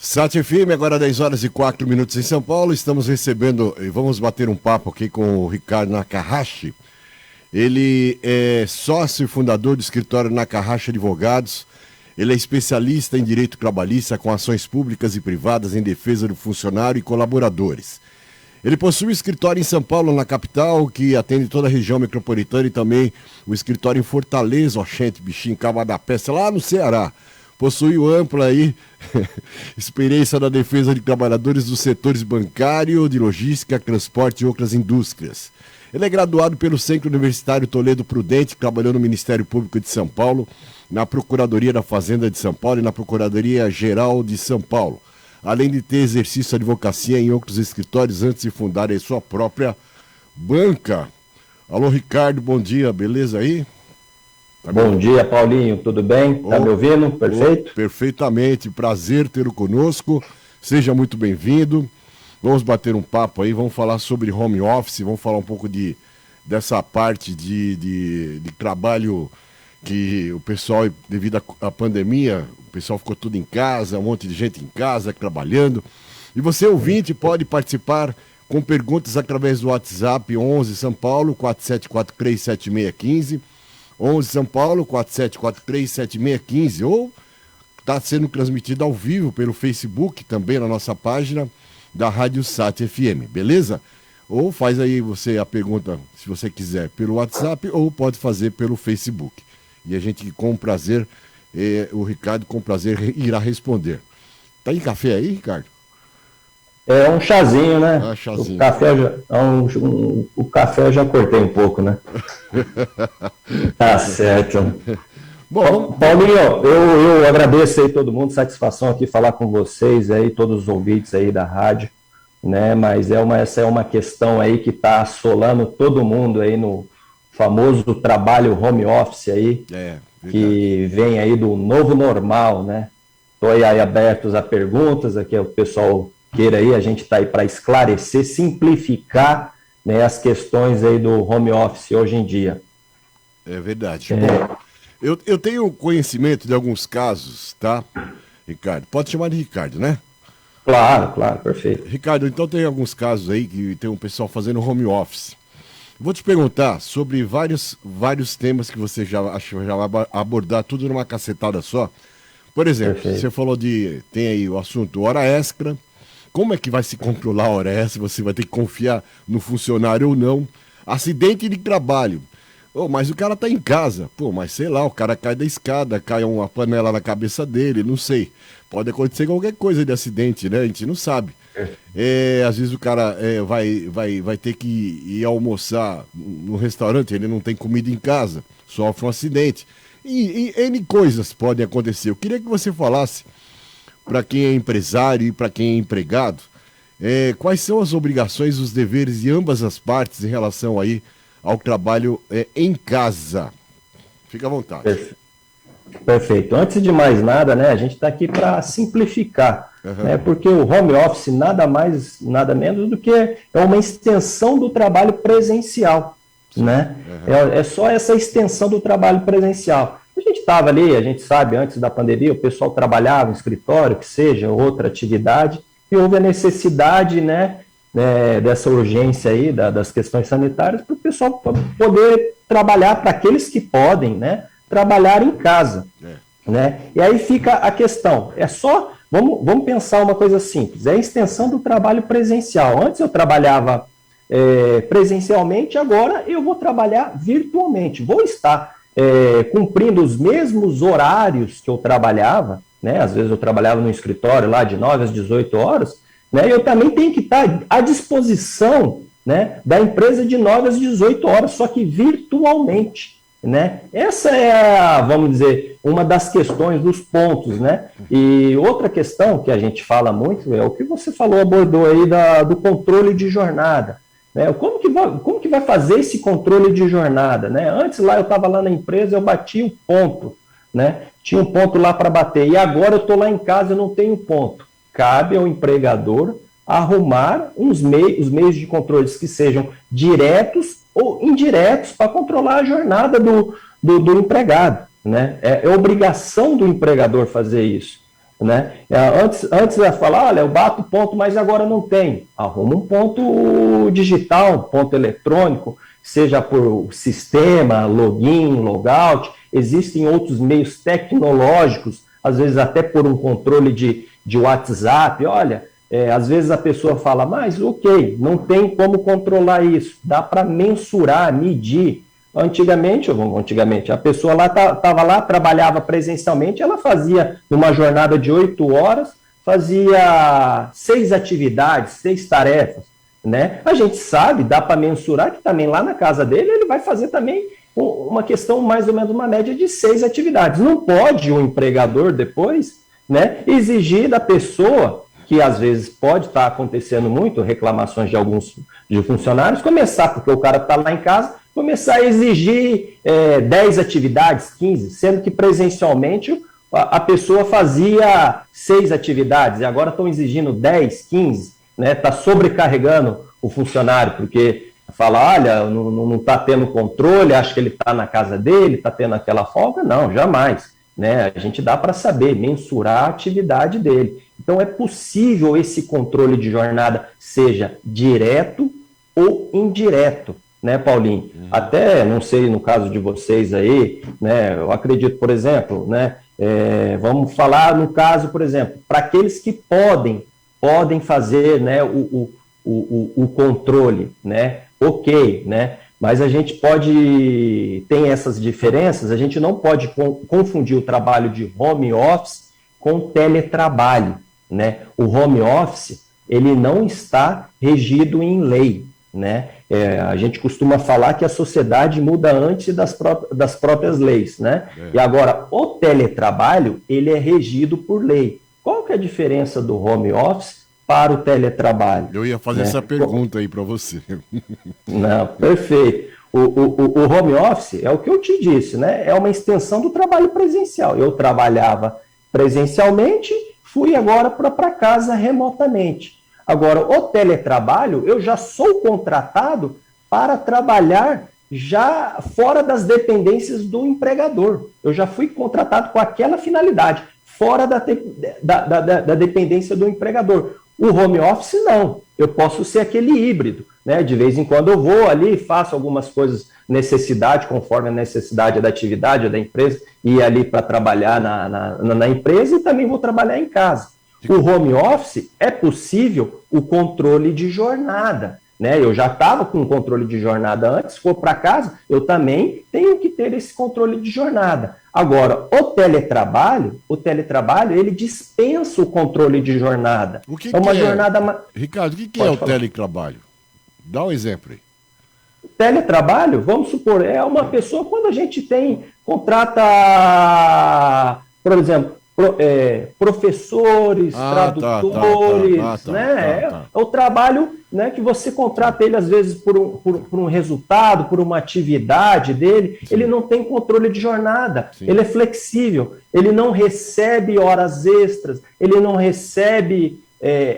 Sat FM, agora 10 horas e 4 minutos em São Paulo. Estamos recebendo e vamos bater um papo aqui com o Ricardo Nakahashi. Ele é sócio e fundador do escritório Nakahashi Advogados. Ele é especialista em direito trabalhista com ações públicas e privadas em defesa do funcionário e colaboradores. Ele possui um escritório em São Paulo, na capital, que atende toda a região metropolitana, e também o escritório em Fortaleza, Oxente, Bichinho, Cabo da Peça, lá no Ceará. Possui ampla aí experiência na defesa de trabalhadores dos setores bancário, de logística, transporte e outras indústrias. Ele é graduado pelo Centro Universitário Toledo Prudente, que trabalhou no Ministério Público de São Paulo, na Procuradoria da Fazenda de São Paulo e na Procuradoria Geral de São Paulo, além de ter exercício de advocacia em outros escritórios antes de fundar a sua própria banca. Alô, Ricardo, bom dia, beleza aí? Tá bom dia, Paulinho, tudo bem? Tá me ouvindo? Perfeito? Perfeitamente, prazer tê-lo conosco, seja muito bem-vindo. Vamos bater um papo aí, vamos falar sobre home office, vamos falar um pouco dessa parte de trabalho que o pessoal, devido à pandemia, o pessoal ficou tudo em casa, um monte de gente em casa, trabalhando. E você, ouvinte, pode participar com perguntas através do WhatsApp 11 São Paulo 47437615, 11 São Paulo 47437615, ou está sendo transmitido ao vivo pelo Facebook, também na nossa página da Rádio Sat FM, beleza? Ou faz aí você a pergunta, se você quiser, pelo WhatsApp, ou pode fazer pelo Facebook. E a gente, com prazer, o Ricardo, com prazer, irá responder. Tá em café aí, Ricardo? É um chazinho, né? Ah, chazinho. O café eu já cortei um pouco, né? Tá certo. Bom, Paulinho, eu agradeço aí todo mundo, satisfação aqui falar com vocês aí, todos os ouvintes aí da rádio, né? Mas essa é uma questão aí que está assolando todo mundo aí no famoso trabalho home office aí, que vem aí do novo normal, né? Estou aí abertos a perguntas, aqui o pessoal queira aí, a gente está aí para esclarecer, simplificar, né, as questões aí do home office hoje em dia. É verdade. Bom, eu tenho conhecimento de alguns casos, tá, Ricardo? Pode chamar de Ricardo, né? Claro, perfeito. Ricardo, então tem alguns casos aí que tem um pessoal fazendo home office. Vou te perguntar sobre vários temas que você já vai abordar tudo numa cacetada só. Por exemplo, perfeito. Você falou tem aí o assunto hora extra. Como é que vai se controlar a hora extra? Você vai ter que confiar no funcionário ou não. Acidente de trabalho. Mas o cara tá em casa. Mas sei lá, o cara cai da escada, cai uma panela na cabeça dele, não sei. Pode acontecer qualquer coisa de acidente, né? A gente não sabe. Às vezes o cara vai ter que ir almoçar no restaurante, ele não tem comida em casa, sofre um acidente. E N coisas podem acontecer. Eu queria que você falasse, para quem é empresário e para quem é empregado, quais são as obrigações e os deveres de ambas as partes em relação aí ao trabalho em casa. Fica à vontade. Perfeito. Antes de mais nada, né, a gente está aqui para simplificar, né, porque o home office nada mais, nada menos do que é uma extensão do trabalho presencial, né? É só essa extensão do trabalho presencial. A gente estava ali, a gente sabe, antes da pandemia, o pessoal trabalhava em escritório, que seja outra atividade, e houve a necessidade, né, dessa urgência aí, das questões sanitárias, para o pessoal poder trabalhar, para aqueles que podem, né, trabalhar em casa. Né? E aí fica a questão, vamos pensar uma coisa simples, é a extensão do trabalho presencial. Antes eu trabalhava presencialmente, agora eu vou trabalhar virtualmente, vou estar cumprindo os mesmos horários que eu trabalhava, né? Às vezes eu trabalhava no escritório lá de 9 às 18 horas, né? Eu também tenho que estar à disposição, né, da empresa de 9 às 18 horas, só que virtualmente, né? Essa é, vamos dizer, uma das questões, dos pontos, né? E outra questão que a gente fala muito é o que você abordou aí do controle de jornada, né? Como que vai fazer esse controle de jornada, né? Antes lá eu estava lá na empresa, eu bati o ponto, né? Tinha um ponto lá para bater, e agora eu estou lá em casa e não tenho ponto. Cabe ao empregador arrumar os meios de controle que sejam diretos ou indiretos para controlar a jornada do empregado, né? É obrigação do empregador fazer isso, né? Antes ia falar, olha, eu bato ponto, mas agora não tem. Arruma um ponto digital, um ponto eletrônico, seja por sistema, login, logout. Existem outros meios tecnológicos, às vezes até por um controle de WhatsApp. Olha, às vezes a pessoa fala, mas ok, não tem como controlar isso. Dá para mensurar, medir. Antigamente, a pessoa lá estava lá, trabalhava presencialmente, ela fazia, numa jornada de 8 horas, fazia 6 atividades, 6 tarefas, né? A gente sabe, dá para mensurar que também lá na casa dele, ele vai fazer também uma questão, mais ou menos uma média de 6 atividades. Não pode o empregador depois, né, exigir da pessoa, que às vezes pode estar acontecendo muito, reclamações de funcionários, começar, porque o cara está lá em casa, começar a exigir 10 atividades, 15, sendo que presencialmente a pessoa fazia 6 atividades e agora estão exigindo 10, 15, né? Está sobrecarregando o funcionário, porque fala, olha, não está tendo controle, acha que ele está na casa dele, está tendo aquela folga. Não, jamais. Né? A gente dá para saber, mensurar a atividade dele. Então é possível esse controle de jornada seja direto ou indireto. Né, Paulinho? Até, não sei, no caso de vocês aí, né, eu acredito, por exemplo, né, vamos falar no caso, por exemplo, para aqueles que podem fazer, né, o controle, né, ok, né, mas a gente tem essas diferenças, a gente não pode confundir o trabalho de home office com teletrabalho, né, o home office, ele não está regido em lei, né? A gente costuma falar que a sociedade muda antes das próprias leis, né? E agora, o teletrabalho, ele é regido por lei. Qual que é a diferença do home office para o teletrabalho? Eu ia fazer essa pergunta aí para você. Não, perfeito. O home office é o que eu te disse, né? É uma extensão do trabalho presencial. Eu trabalhava presencialmente, fui agora para casa remotamente. Agora, o teletrabalho, eu já sou contratado para trabalhar já fora das dependências do empregador. Eu já fui contratado com aquela finalidade, fora da dependência do empregador. O home office, não. Eu posso ser aquele híbrido, né? De vez em quando eu vou ali, faço algumas coisas, conforme a necessidade da atividade da empresa, ir ali para trabalhar na empresa e também vou trabalhar em casa. O home office é possível o controle de jornada, né? Eu já estava com o controle de jornada antes, for para casa, eu também tenho que ter esse controle de jornada. Agora, o teletrabalho, ele dispensa o controle de jornada. O que é uma jornada... Ricardo, o que é o teletrabalho? Dá um exemplo aí. Teletrabalho, vamos supor, é uma pessoa, quando a gente contrata, por exemplo, professores, tradutores, né? É o trabalho, né, que você contrata ele às vezes por um resultado, por uma atividade dele. Sim. Ele não tem controle de jornada. Sim. Ele é flexível, ele não recebe horas extras, ele não recebe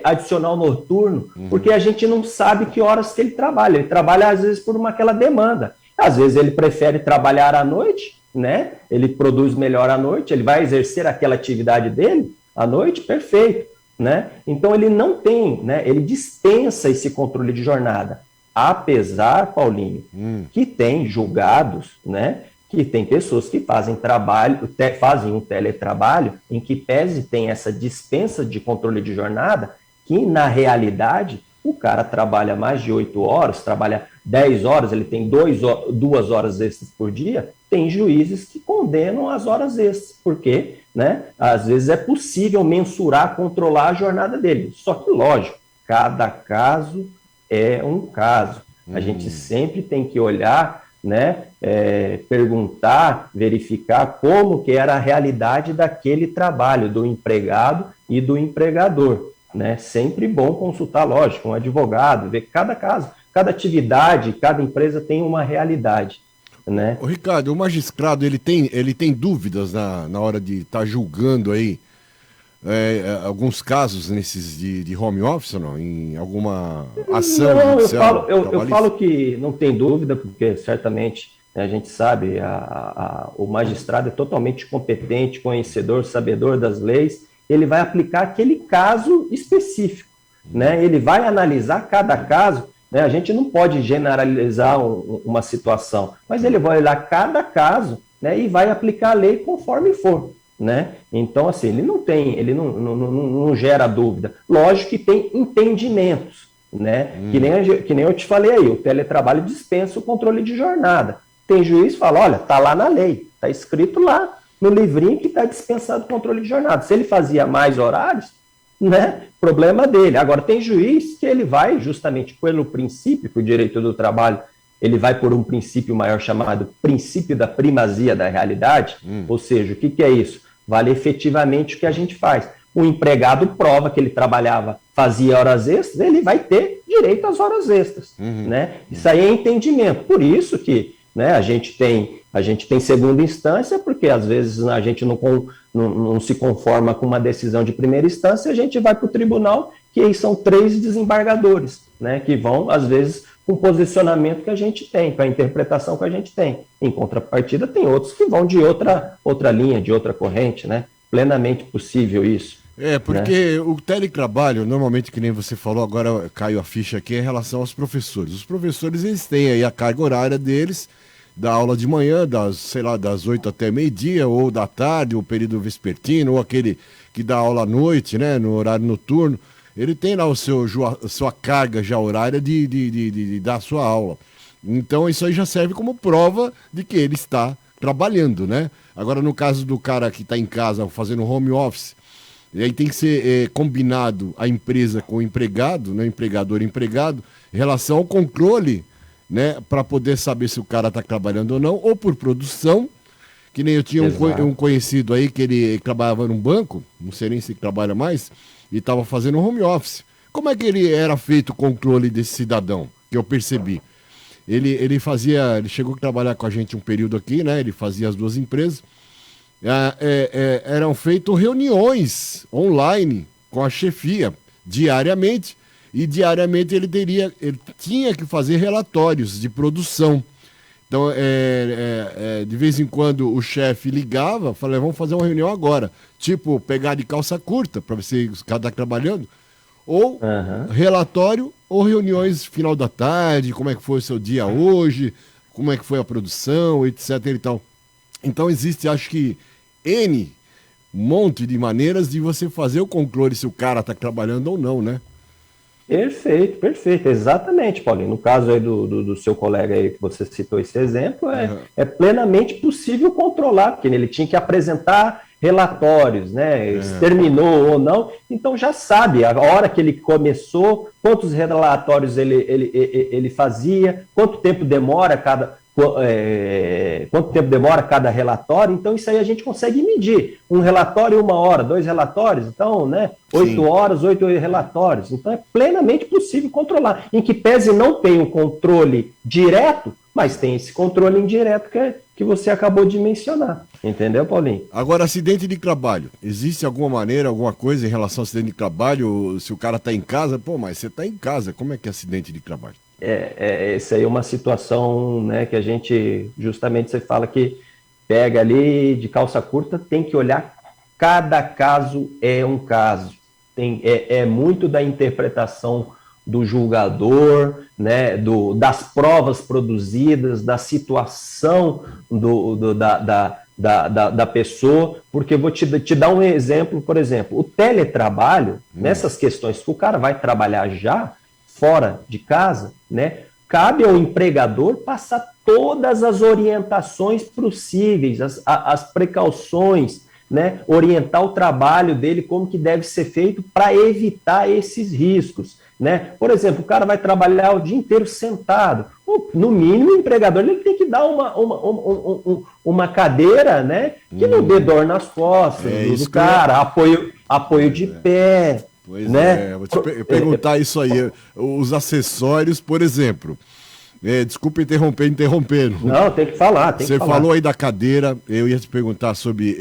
adicional noturno, porque a gente não sabe que horas que ele trabalha. Ele trabalha às vezes por aquela demanda. Às vezes ele prefere trabalhar à noite, né? Ele produz melhor à noite, ele vai exercer aquela atividade dele à noite, perfeito, né? Então ele não tem, né? Ele dispensa esse controle de jornada, apesar, Paulinho, que tem julgados, né? Que tem pessoas que fazem um teletrabalho em que pese tem essa dispensa de controle de jornada, que na realidade o cara trabalha mais de 8 horas, trabalha 10 horas, ele tem 2 horas extras por dia. Tem juízes que condenam as horas extras, porque, né, às vezes é possível mensurar, controlar a jornada dele. Só que, lógico, cada caso é um caso. A gente sempre tem que olhar, né, perguntar, verificar como que era a realidade daquele trabalho, do empregado e do empregador. Né? Sempre bom consultar, lógico, um advogado, ver cada caso, cada atividade, cada empresa tem uma realidade. Né? O Ricardo, o magistrado ele tem dúvidas na hora de estar julgando aí alguns casos nesses de home office ou não? Em alguma ação judicial? Eu falo que não tem dúvida, porque certamente, né, a gente sabe, o magistrado é totalmente competente, conhecedor, sabedor das leis, ele vai aplicar aquele caso específico, né? Ele vai analisar cada caso, né? A gente não pode generalizar uma situação, mas ele vai olhar cada caso, né, e vai aplicar a lei conforme for, né? Então, assim, ele não gera dúvida. Lógico que tem entendimentos, né? Que nem eu te falei aí, o teletrabalho dispensa o controle de jornada. Tem juiz que fala, olha, tá lá na lei, tá escrito lá no livrinho que está dispensado o controle de jornada. Se ele fazia mais horários, né, problema dele. Agora, tem juiz que ele vai, justamente pelo princípio, que o direito do trabalho, ele vai por um princípio maior chamado princípio da primazia da realidade, ou seja, o que é isso? Vale efetivamente o que a gente faz. O empregado prova que ele trabalhava, fazia horas extras, ele vai ter direito às horas extras, né? Isso aí é entendimento. Por isso que, né, a gente tem segunda instância, porque às vezes a gente não se conforma com uma decisão de primeira instância, a gente vai para o tribunal, que aí são 3 desembargadores, né, que vão, às vezes, com o posicionamento que a gente tem, com a interpretação que a gente tem. Em contrapartida, tem outros que vão de outra linha, de outra corrente, né? Plenamente possível isso. Porque, né, o teletrabalho, normalmente, que nem você falou, agora caiu a ficha aqui, é em relação aos professores. Os professores, eles têm aí a carga horária deles, da aula de manhã, das 8 até meio-dia, ou da tarde, ou período vespertino, ou aquele que dá aula à noite, né, no horário noturno. Ele tem lá a sua carga já horária de dar a sua aula. Então, isso aí já serve como prova de que ele está trabalhando, né? Agora, no caso do cara que está em casa fazendo home office, aí tem que ser combinado a empresa com o empregado, né, empregador e empregado, em relação ao controle, né, para poder saber se o cara está trabalhando ou não, ou por produção, que nem eu tinha um conhecido aí que ele trabalhava num banco, não sei nem se trabalha mais, e estava fazendo home office. Como é que ele era feito o controle desse cidadão, que eu percebi? Ele chegou a trabalhar com a gente um período aqui, né, ele fazia as 2 empresas, eram feitas reuniões online com a chefia, diariamente, e diariamente ele tinha que fazer relatórios de produção. Então, de vez em quando o chefe ligava, falava, vamos fazer uma reunião agora. Tipo, pegar de calça curta, para ver se o cara está trabalhando. Ou relatório, ou reuniões final da tarde, como é que foi o seu dia hoje, como é que foi a produção, etc. E tal. Então, existe, acho que, um monte de maneiras de você fazer o controle se o cara está trabalhando ou não, né? Perfeito, perfeito, exatamente, Paulinho. No caso aí do seu colega aí que você citou esse exemplo, é plenamente possível controlar, porque ele tinha que apresentar relatórios, né? Se terminou ou não, então já sabe a hora que ele começou, quantos relatórios ele fazia, quanto tempo demora cada relatório. Então isso aí a gente consegue medir. Um relatório, 1 hora, 2 relatórios, então, né, 8 horas, 8 relatórios. Então é plenamente possível controlar. Em que pese não tem um controle direto, mas tem esse controle indireto que você acabou de mencionar. Entendeu, Paulinho? Agora, acidente de trabalho. Existe alguma maneira, alguma coisa em relação ao acidente de trabalho? Se o cara está em casa, mas você está em casa, como é que é acidente de trabalho? Essa aí é uma situação, né, que a gente, justamente você fala que pega ali de calça curta, tem que olhar, cada caso é um caso. É muito da interpretação do julgador, né, das provas produzidas, da situação da pessoa, porque eu vou te dar um exemplo, por exemplo, o teletrabalho, nessas questões que o cara vai trabalhar já fora de casa, né, cabe ao empregador passar todas as orientações possíveis, as precauções, né, orientar o trabalho dele, como que deve ser feito para evitar esses riscos, né? Por exemplo, o cara vai trabalhar o dia inteiro sentado, no mínimo o empregador ele tem que dar uma cadeira, né, que não dê dor nas costas do cara, apoio de pé. Pois né? Vou te perguntar isso aí. Os acessórios, por exemplo. Desculpa interrompendo. Não, tem que falar. Você falou aí da cadeira, eu ia te perguntar sobre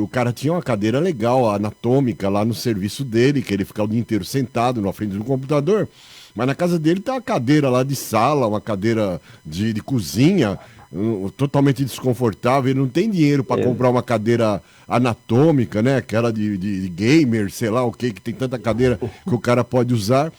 o cara tinha uma cadeira legal, anatômica, lá no serviço dele, que ele ficava o dia inteiro sentado na frente do computador, mas na casa dele tem uma cadeira lá de sala, uma cadeira de cozinha, totalmente desconfortável, ele não tem dinheiro para comprar uma cadeira anatômica, né? Aquela de gamer, sei lá o que tem tanta cadeira que o cara pode usar.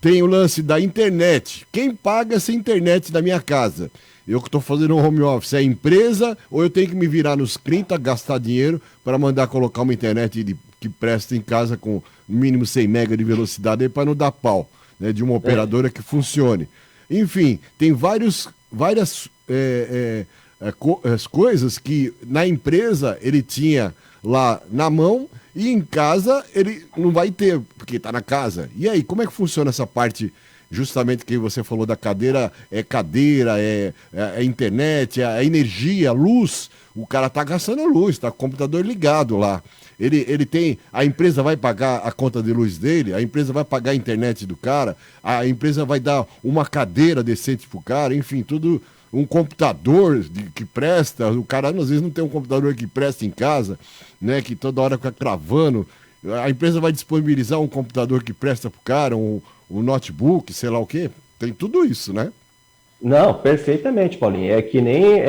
Tem o lance da internet. Quem paga essa internet da minha casa? Eu que estou fazendo um home office, é a empresa ou eu tenho que me virar nos 30, gastar dinheiro para mandar colocar uma internet que presta em casa com no mínimo 100 mega de velocidade para não dar pau, né, de uma operadora que funcione. Enfim, tem várias coisas que na empresa ele tinha lá na mão e em casa ele não vai ter, porque está na casa. E aí, como é que funciona essa parte, justamente que você falou da cadeira, é internet, é energia, luz, o cara está gastando luz, está com o computador ligado lá. Ele tem, a empresa vai pagar a conta de luz dele, a empresa vai pagar a internet do cara, a empresa vai dar uma cadeira decente pro cara, enfim, tudo, um computador que presta, o cara às vezes não tem um computador que presta em casa, né, que toda hora fica travando, a empresa vai disponibilizar um computador que presta pro cara, um notebook, sei lá o quê, tem tudo isso, né? Não, perfeitamente, Paulinho. É que nem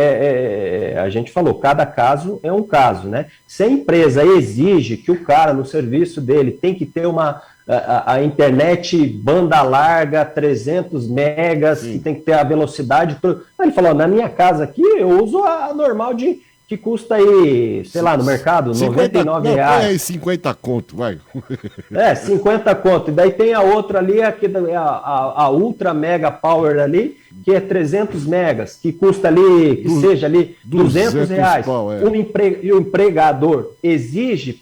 a gente falou, cada caso é um caso, né? Se a empresa exige que o cara no serviço dele tem que ter a internet banda larga, 300 megas, que tem que ter a velocidade. Aí ele falou, na minha casa aqui eu uso a normal que custa aí, sei lá, no mercado, 99 reais. Põe aí 50 conto, vai. 50 conto. E daí tem a outra ali, a Ultra Mega Power ali, que é 300 megas, que custa ali, que seja ali 200 reais. E o empregador exige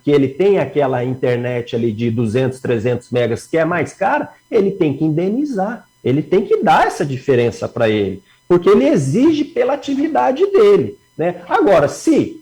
que ele tenha aquela internet ali de 200, 300 megas, que é mais cara, ele tem que indenizar. Ele tem que dar essa diferença para ele, porque ele exige pela atividade dele, né? Agora, se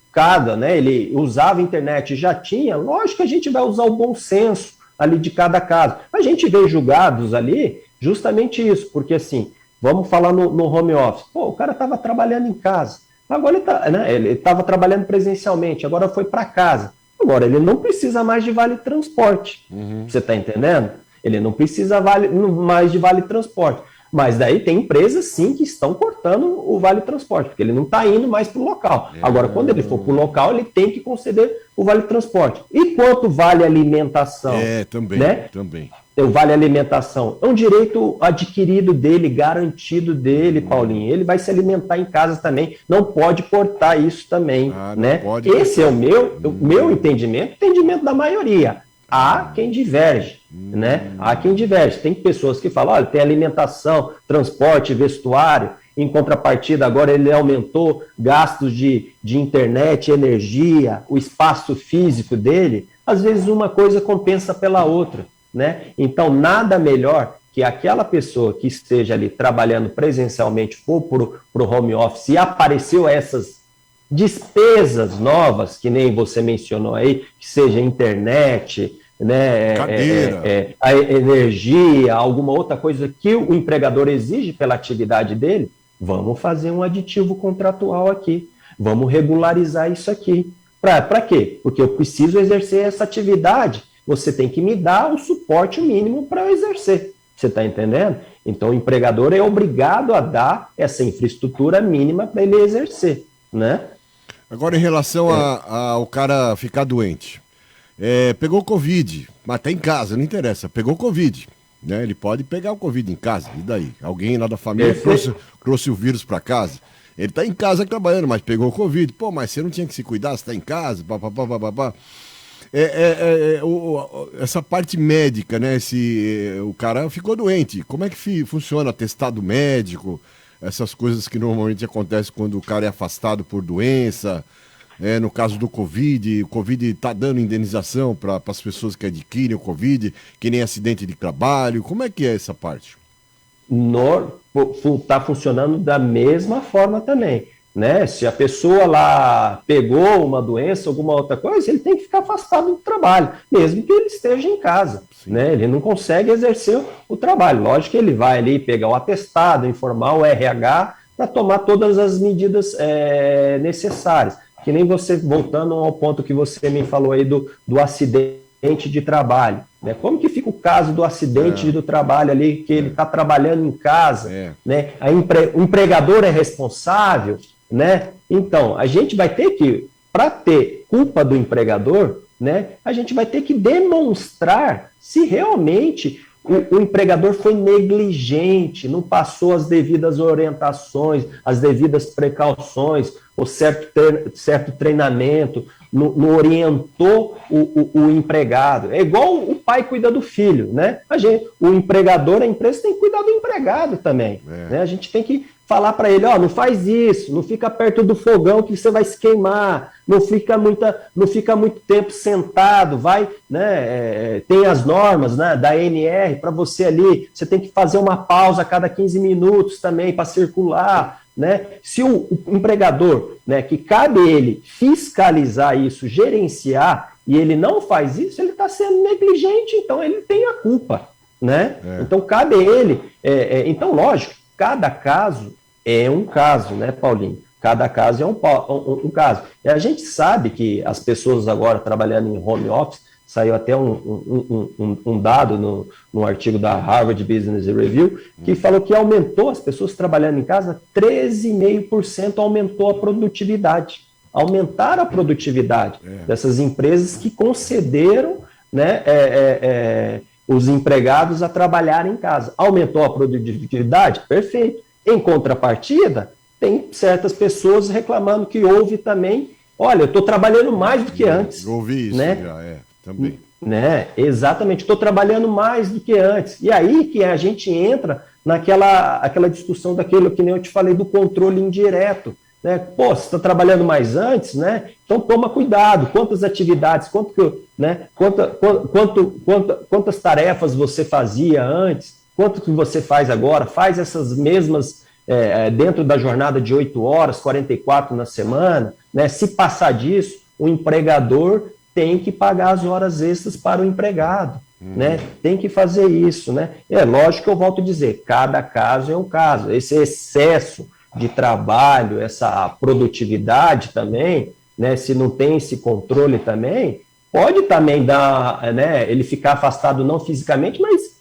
ele usava a internet e já tinha, lógico que a gente vai usar o bom senso ali de cada caso. A gente vê julgados ali justamente isso, porque assim, vamos falar no home office. Pô, o cara estava trabalhando em casa, agora ele estava trabalhando presencialmente, agora foi para casa. Agora ele não precisa mais de vale transporte. Você está entendendo? Ele não precisa mais de vale transporte. Mas daí tem empresas, sim, que estão cortando o vale transporte, porque ele não está indo mais para o local. Agora, quando ele for para o local, ele tem que conceder o vale transporte. E quanto vale alimentação? Também, né? também. O vale alimentação é um direito adquirido dele, garantido dele, Paulinho. Ele vai se alimentar em casa também. Não pode cortar isso também, né? Esse é o meu entendimento da maioria. Há quem diverge, né? Há quem diverge. Tem pessoas que falam, olha, tem alimentação, transporte, vestuário. Em contrapartida, agora ele aumentou gastos de internet, energia, o espaço físico dele. Às vezes uma coisa compensa pela outra, né? Então, nada melhor que aquela pessoa que esteja ali trabalhando presencialmente, for para o home office e apareceu essas despesas novas, que nem você mencionou aí, que seja internet, né, a energia, alguma outra coisa que o empregador exige pela atividade dele, vamos fazer um aditivo contratual aqui, vamos regularizar isso aqui. Para quê? Porque eu preciso exercer essa atividade, você tem que me dar o suporte mínimo para eu exercer. Você está entendendo? Então o empregador é obrigado a dar essa infraestrutura mínima para ele exercer, né? Agora, em relação ao cara ficar doente, pegou Covid, mas está em casa, não interessa, pegou Covid, né? Ele pode pegar o Covid em casa, e daí? Alguém lá da família trouxe o vírus para casa, ele está em casa trabalhando, mas pegou Covid, pô, mas você não tinha que se cuidar, você está em casa, papapá. Essa parte médica, né? O cara ficou doente, como é que funciona atestado médico? Essas coisas que normalmente acontecem quando o cara é afastado por doença, no caso do Covid, o Covid está dando indenização para as pessoas que adquirem o Covid, que nem acidente de trabalho, como é que é essa parte? Está funcionando da mesma forma também, né? Se a pessoa lá pegou uma doença, alguma outra coisa, ele tem que ficar afastado do trabalho, mesmo que ele esteja em casa, né? Ele não consegue exercer o trabalho. Lógico que ele vai ali pegar o atestado, informar o RH para tomar todas as medidas necessárias. Que nem você, voltando ao ponto que você me falou aí do acidente acidente de trabalho, né? Como que fica o caso do acidente do trabalho ali, que ele está trabalhando em casa, né? O empregador é responsável, né? Então, a gente vai ter que, para ter culpa do empregador, né, a gente vai ter que demonstrar se realmente o empregador foi negligente, não passou as devidas orientações, as devidas precauções, o certo treinamento, não orientou o empregado. É igual o pai cuida do filho, né? O empregador, a empresa tem que cuidar do empregado também. Né? A gente tem que falar para ele, não faz isso, não fica perto do fogão que você vai se queimar, não fica muito tempo sentado, vai, né, tem as normas, né, da ANR para você ali, você tem que fazer uma pausa a cada 15 minutos também para circular, né? Se o empregador, né, que cabe ele fiscalizar isso, gerenciar, e ele não faz isso, ele está sendo negligente, então ele tem a culpa, né? Então cabe ele, então lógico, cada caso é um caso, né, Paulinho? Cada caso é um caso. E a gente sabe que as pessoas agora trabalhando em home office, saiu até um dado no artigo da Harvard Business Review, que falou que aumentou, as pessoas trabalhando em casa, 13,5% aumentou a produtividade. Aumentaram a produtividade dessas empresas que concederam, né, os empregados a trabalhar em casa. Aumentou a produtividade? Perfeito. Em contrapartida, tem certas pessoas reclamando que houve também, olha, eu estou trabalhando mais do que antes. Eu ouvi isso, né? Já também. Né? Exatamente, estou trabalhando mais do que antes. E aí que a gente entra aquela discussão daquilo que nem eu te falei, do controle indireto. Né? Pô, você está trabalhando mais antes, né? Então toma cuidado, quantas atividades, quantas tarefas você fazia antes, quanto que você faz agora, faz essas mesmas dentro da jornada de 8 horas, 44 na semana, né? Se passar disso, o empregador tem que pagar as horas extras para o empregado, né? Tem que fazer isso, né? É lógico que eu volto a dizer, cada caso é um caso. Esse excesso de trabalho, essa produtividade também, né? Se não tem esse controle também, pode também dar, né? Ele ficar afastado não fisicamente, mas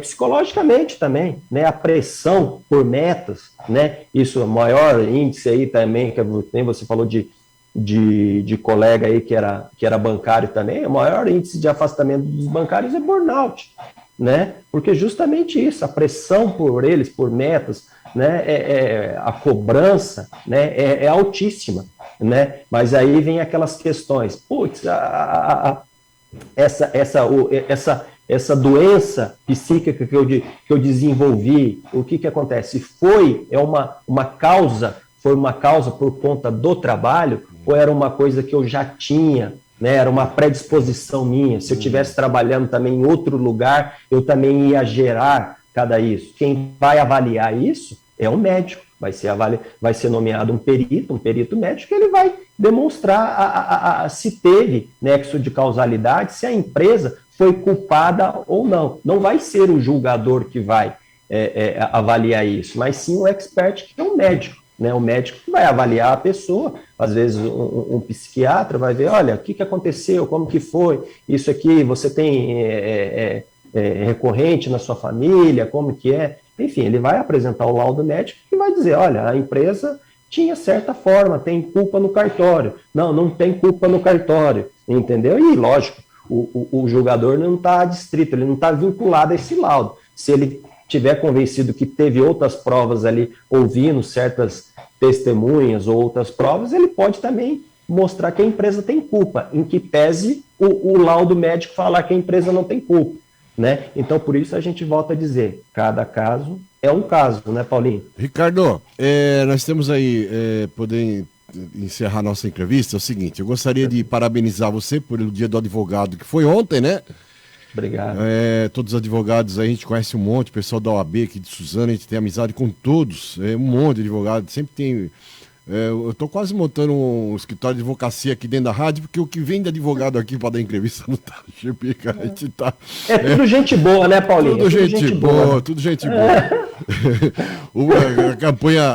psicologicamente também, né? A pressão por metas, né? Isso, o maior índice aí também, que nem você falou de colega aí que era bancário também, o maior índice de afastamento dos bancários é burnout, né? Porque justamente isso, a pressão por eles, por metas, né? A cobrança, né? É altíssima, né? Mas aí vem aquelas questões, putz, essa doença psíquica que eu desenvolvi, o que acontece? Foi uma causa por conta do trabalho, ou era uma coisa que eu já tinha, né? Era uma predisposição minha? Se eu estivesse trabalhando também em outro lugar, eu também ia gerar isso. Quem vai avaliar isso é o médico. Vai ser nomeado um perito médico, ele vai demonstrar se teve nexo de causalidade, se a empresa foi culpada ou não. Não vai ser o julgador que vai avaliar isso, mas sim o expert, que é o médico. Né? O médico que vai avaliar a pessoa, às vezes um psiquiatra vai ver, olha, o que aconteceu, como que foi, isso aqui, você tem recorrente na sua família, como que é? Enfim, ele vai apresentar o laudo médico e vai dizer, olha, a empresa tinha certa forma, tem culpa no cartório. Não tem culpa no cartório, entendeu? E, lógico, o julgador não está adstrito, ele não está vinculado a esse laudo. Se ele tiver convencido que teve outras provas ali, ouvindo certas testemunhas ou outras provas, ele pode também mostrar que a empresa tem culpa, em que pese o laudo médico falar que a empresa não tem culpa. Né? Então, por isso a gente volta a dizer, cada caso é um caso, né, Paulinho? Ricardo, nós temos aí, poder encerrar nossa entrevista, é o seguinte, eu gostaria de parabenizar você pelo Dia do Advogado, que foi ontem, né? Obrigado. Todos os advogados aí, a gente conhece um monte, o pessoal da OAB aqui de Suzano, a gente tem amizade com todos, um monte de advogados, sempre tem Eu tô quase montando um escritório de advocacia aqui dentro da rádio, porque o que vem de advogado aqui para dar entrevista não tá, Chipica, a gente tá... Tudo gente boa, né, Paulinho? Tudo gente boa, né? tudo gente boa.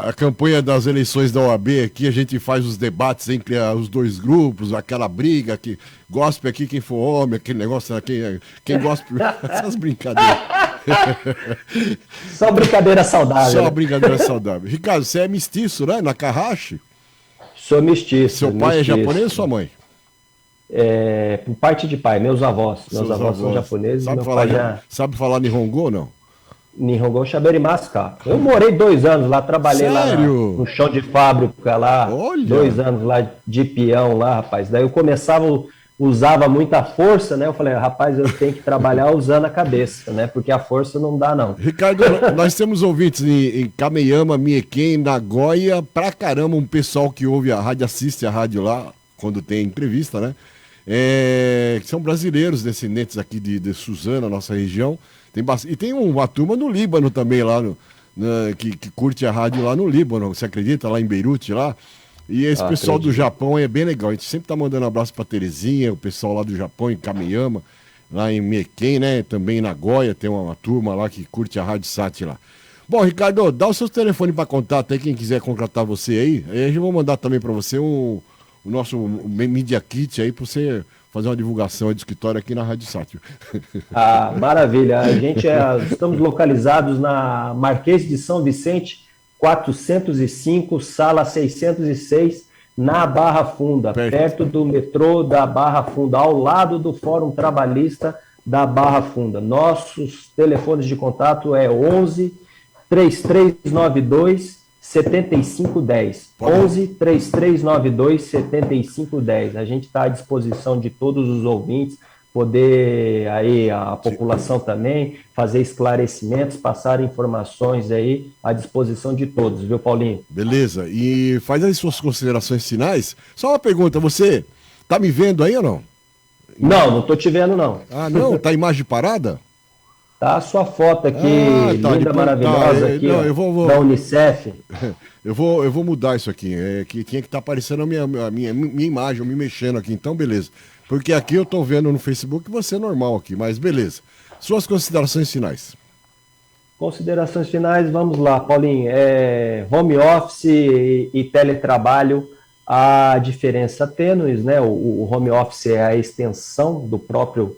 A campanha das eleições da OAB aqui, a gente faz os debates entre os dois grupos, aquela briga que gospe aqui quem for homem, aquele negócio, quem gospe, essas brincadeiras. Só brincadeira saudável. Só né? brincadeira saudável. Ricardo, você é mestiço, né? Na Carrache? Sou mestiço. Seu pai é japonês ou sua mãe? Por parte de pai, meus avós. Meus avós são japoneses. Sabe falar Nihongo ou não? Nihongo Shaberimasu-ka. Eu morei 2 anos lá, trabalhei lá no chão de fábrica lá. Olha. 2 anos lá de peão lá, rapaz. Daí eu usava muita força, né? Eu falei, rapaz, eu tenho que trabalhar usando a cabeça, né? Porque a força não dá, não. Ricardo, nós temos ouvintes em Kameyama, Miequém, Nagoya, pra caramba, um pessoal que ouve a rádio, assiste a rádio lá, quando tem entrevista, né? Que são brasileiros, descendentes aqui de Suzano, nossa região. E tem uma turma no Líbano também, lá que curte a rádio lá no Líbano, você acredita? Lá em Beirute, lá. E esse pessoal do Japão é bem legal. A gente sempre tá mandando um abraço pra Terezinha, o pessoal lá do Japão, em Kameyama, lá em Miequém, né? Também em Nagoya, tem uma turma lá que curte a Rádio Sat lá. Bom, Ricardo, dá o seu telefone para contato aí, quem quiser contratar você aí. Aí a gente vai mandar também para você o nosso Media Kit aí, para você fazer uma divulgação aí do escritório aqui na Rádio Sat. Maravilha. A gente estamos localizados na Marquês de São Vicente, 405, sala 606, na Barra Funda, perto do metrô da Barra Funda, ao lado do Fórum Trabalhista da Barra Funda. Nossos telefones de contato é 11 3392 7510. 11 3392 7510. A gente está à disposição de todos os ouvintes, poder aí a população também fazer esclarecimentos, passar informações aí à disposição de todos, viu, Paulinho? Beleza. E faz aí suas considerações finais. Só uma pergunta, você tá me vendo aí ou não? Não tô te vendo, não. Ah, não? Tá imagem parada? Tá a sua foto aqui, linda, maravilhosa, aqui, não, ó, da Unicef. Eu vou mudar isso aqui, que tinha que estar aparecendo a minha imagem, eu me mexendo aqui, então beleza. Porque aqui eu tô vendo no Facebook você é normal aqui, mas beleza. Suas considerações finais. Considerações finais, vamos lá, Paulinho. Home office e teletrabalho, a diferença tênues, né? O home office é a extensão do próprio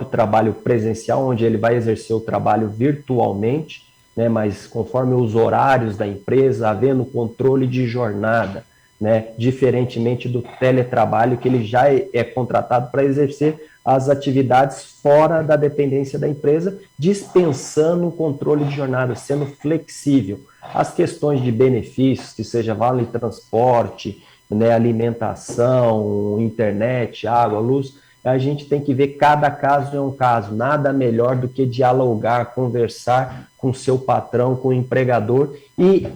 trabalho presencial, onde ele vai exercer o trabalho virtualmente, né, mas conforme os horários da empresa, havendo controle de jornada, né, diferentemente do teletrabalho, que ele já é contratado para exercer as atividades fora da dependência da empresa, dispensando o controle de jornada, sendo flexível. As questões de benefícios, que seja vale transporte, né, alimentação, internet, água, luz, a gente tem que ver, cada caso é um caso, nada melhor do que dialogar, conversar com seu patrão, com o empregador e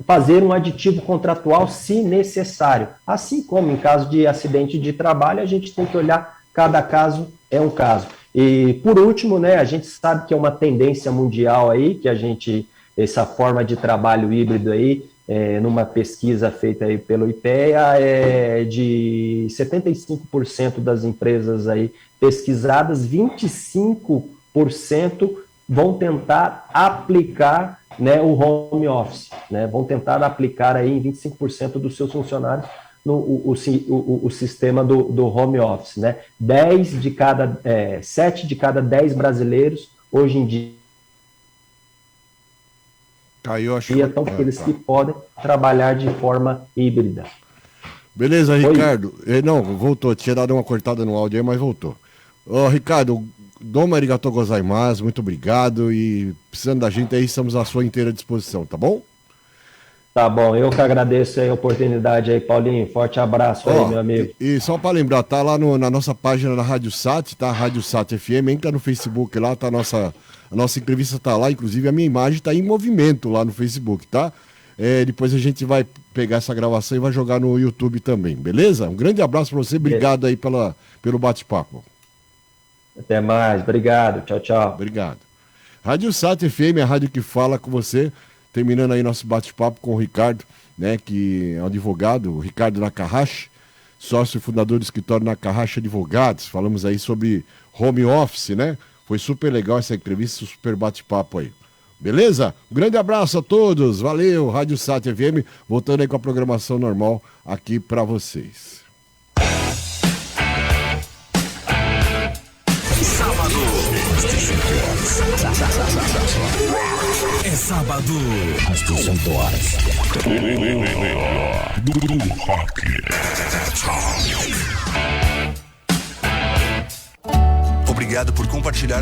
fazer um aditivo contratual se necessário. Assim como em caso de acidente de trabalho, a gente tem que olhar, cada caso é um caso. E por último, né, a gente sabe que é uma tendência mundial aí, que essa forma de trabalho híbrido aí, numa pesquisa feita aí pelo IPEA, de 75% das empresas aí pesquisadas, 25% vão tentar aplicar, né, o home office, né, vão tentar aplicar aí em 25% dos seus funcionários o sistema do home office, né? 7 de cada 10 brasileiros hoje em dia são aqueles que podem trabalhar de forma híbrida. Beleza, Ricardo. Não, voltou. Tinha dado uma cortada no áudio aí, mas voltou. Ricardo, domo arigatou gozaimasu, muito obrigado. E precisando da gente aí, estamos à sua inteira disposição, tá bom? Tá bom, eu que agradeço aí a oportunidade aí, Paulinho. Forte abraço aí, meu amigo. E só para lembrar, tá lá na nossa página da Rádio Sat, tá? Rádio Sat FM, entra no Facebook lá, tá a nossa entrevista tá lá, inclusive a minha imagem tá em movimento lá no Facebook, tá? Depois a gente vai pegar essa gravação e vai jogar no YouTube também, beleza? Um grande abraço para você, obrigado aí pelo bate-papo. Até mais, obrigado, tchau, tchau. Obrigado. Rádio Sat FM, a rádio que fala com você. terminando aí nosso bate-papo com o Ricardo, né, que é um advogado, o Ricardo Nakahashi, sócio e fundador do escritório Nakahashi Advogados. Falamos aí sobre home office, né? Foi super legal essa entrevista, super bate-papo aí. Beleza? Um grande abraço a todos, valeu, Rádio Sat FM, voltando aí com a programação normal aqui para vocês. Sábado. É sábado. Às 18 horas. Do rock. Obrigado por compartilhar